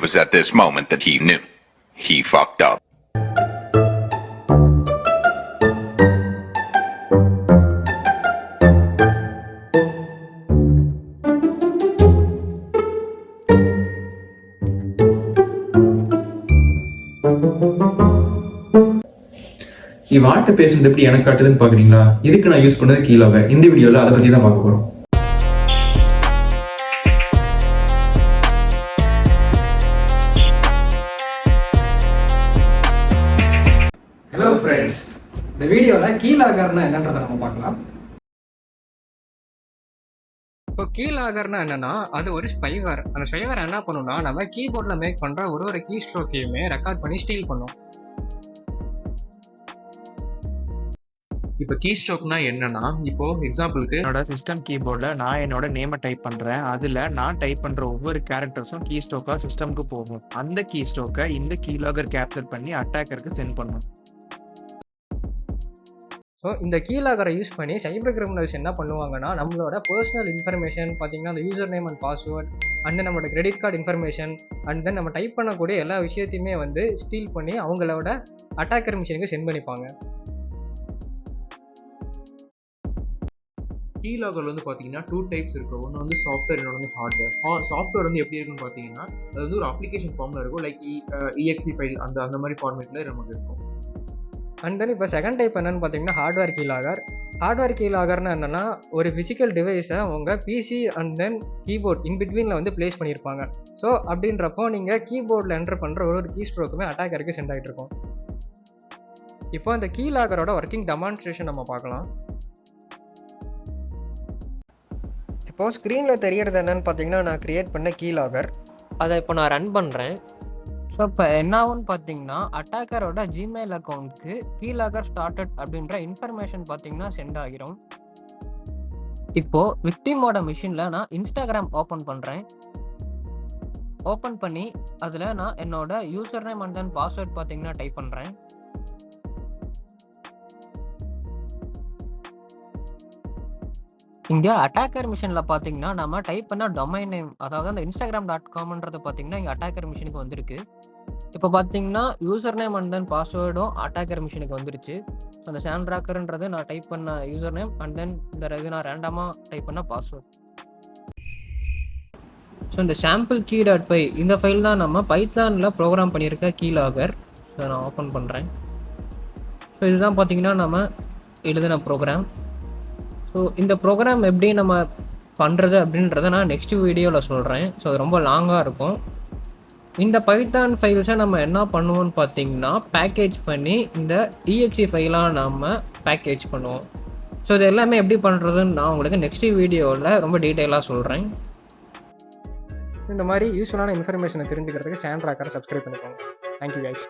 was at this moment that he knew. He fucked up. இவாள்கிட்ட பேசுறது எப்படி எனக்கு காட்டுதுன்னு பாக்குறீங்களா? இதுக்கு நான் யூஸ் பண்ணது கீலாகர். இந்த வீடியோல அதை பத்தி தான் பார்க்க போறோம். ஹலோ ஃப்ரெண்ட்ஸ், இந்த வீடியோல கீலாகர்னா என்னன்றதை நம்ம பார்க்கலாம். இப்போ கீலாகர்னா என்னன்னா, அது ஒரு ஸ்பைவேர். அந்த ஸ்பைவேர் என்ன பண்ணுன்னா, நம்ம கீபோர்டில் மேக் பண்ற ஒரு கீ ஸ்ட்ரோக்கையுமே ரெக்கார்ட் பண்ணி ஸ்டீல் பண்ணும். இப்போ கீஸ்ட்ரோக்னா என்னன்னா, இப்போ எக்ஸாம்பிளுக்கு என்னோட சிஸ்டம் கீபோர்டில் நான் என்னோட நேமை டைப் பண்ணுறேன். அதில் நான் டைப் பண்ணுற ஒவ்வொரு கேரக்டர்ஸும் கீஸ்ட்ரோக்காக சிஸ்டம்க்கு போகும். அந்த கீஸ்ட்ரோக்கை இந்த கீலாகர் கேப்சர் பண்ணி அட்டாக்கருக்கு சென்ட் பண்ணும். ஸோ இந்த கீலாகரை யூஸ் பண்ணி சைபர் கிரிமினல்ஸ் என்ன பண்ணுவாங்கன்னா, நம்மளோட பர்சனல் இன்ஃபர்மேஷன் பார்த்தீங்கன்னா, அந்த user name and password and நம்மளோட credit card information and then நம்ம டைப் பண்ணக்கூடிய எல்லா விஷயத்தையுமே வந்து ஸ்டீல் பண்ணி அவங்களோட அட்டாக்கர் மிஷினுக்கு சென்ட் பண்ணிப்பாங்க. கீலாகர் வந்து பார்த்தீங்கன்னா 2 டைப்ஸ் இருக்குது. ஒன்று வந்து சாஃப்ட்வேர், இன்னொன்று வந்து ஹார்ட்வேர். சாஃப்ட்வேர் வந்து எப்படி இருக்குன்னு பார்த்தீங்கன்னா, அது வந்து ஒரு அப்ளிகேஷன் ஃபார்மில் இருக்கும். லைக் EXE ஃபைல் அந்த மாதிரி ஃபார்மேட்டில் நமக்கு இருக்கும். அண்ட் தென் இப்போ செகண்ட் டைப் என்னன்னு பார்த்தீங்கன்னா ஹார்ட்வேர் கீலாகர். ஹார்ட்வேர் கீலாகர்னா என்னென்னா, ஒரு ஃபிசிக்கல் டிவைஸை அவங்க பிசி அண்ட் தென் கீபோர்ட் இன் பிட்வீனில் வந்து பிளேஸ் பண்ணியிருப்பாங்க. ஸோ அப்படின்றப்போ நீங்கள் கீபோர்டில் என்டர் பண்ணுற ஒரு கீ ஸ்ட்ரோக்குமே அட்டாக்கருக்கு சென்ட் ஆகிட்டு இருக்கும். இப்போ அந்த கீலாகரோட ஒர்க்கிங் டெமான்ஸ்ட்ரேஷன் நம்ம பார்க்கலாம். இப்போது ஸ்க்ரீனில் தெரியறது என்னென்னு பார்த்தீங்கன்னா, நான் க்ரியேட் பண்ண கீலாகர். அதை இப்போ நான் ரன் பண்ணுறேன். ஸோ இப்போ என்ன ஆகும்னு பார்த்தீங்கன்னா, அட்டாக்கரோட ஜிமெயில் அக்கௌண்ட்க்கு கீலாகர் ஸ்டார்டட் அப்படின்ற இன்ஃபர்மேஷன் பார்த்தீங்கன்னா சென்ட் ஆகிரும். இப்போது விக்டிமோட மிஷினில் நான் இன்ஸ்டாகிராம் ஓப்பன் பண்ணுறேன். ஓப்பன் பண்ணி அதில் நான் என்னோட user name and then password பார்த்தீங்கன்னா டைப் பண்ணுறேன். இங்கே அட்டாக்கர் மிஷினில் பார்த்தீங்கன்னா நம்ம டைப் பண்ண டொமைன் நேம், அதாவது அந்த instagram.comன்றது பார்த்தீங்கன்னா இங்கே அட்டாக்கர் மிஷினுக்கு வந்திருக்கு. இப்போ பார்த்தீங்கன்னா யூசர் நேம் அண்ட் தென் பாஸ்வேர்டும் அட்டாக்கர் மிஷினுக்கு வந்துருச்சு. ஸோ அந்த சாண்ட்ராக்கர்ன்றது நான் டைப் பண்ண யூசர் நேம் அண்ட் தென் இந்த இது நான் ரேண்டமாக டைப் பண்ண பாஸ்வேர்ட். ஸோ இந்த சாம்பிள் key.py இந்த ஃபைல் தான் நம்ம பைத்தானில் ப்ரோக்ராம் பண்ணியிருக்க கீலாகர். இதை நான் ஓப்பன் பண்ணுறேன். ஸோ இதுதான் பார்த்தீங்கன்னா நம்ம எழுதின ப்ரோக்ராம். ஸோ இந்த ப்ரோக்ராம் எப்படி நம்ம பண்ணுறது அப்படின்றத நான் நெக்ஸ்ட் வீடியோவில் சொல்கிறேன். ஸோ அது ரொம்ப லாங்காக இருக்கும். இந்த பைத்தான் ஃபைல்ஸை நம்ம என்ன பண்ணுவோம்னு பார்த்தீங்கன்னா, பேக்கேஜ் பண்ணி இந்த EXE ஃபைலாக நம்ம பேக்கேஜ் பண்ணுவோம். ஸோ இது எல்லாமே எப்படி பண்ணுறதுன்னு நான் உங்களுக்கு நெக்ஸ்ட் வீடியோவில் ரொம்ப டீட்டெயிலாக சொல்கிறேன். இந்த மாதிரி யூஸ்ஃபுல்லான இன்ஃபர்மேஷனை தெரிஞ்சுக்கிறதுக்கு சாண்ட்ராக்கரை சப்ஸ்கிரைப் பண்ணிக்கோங்க. Thank you guys.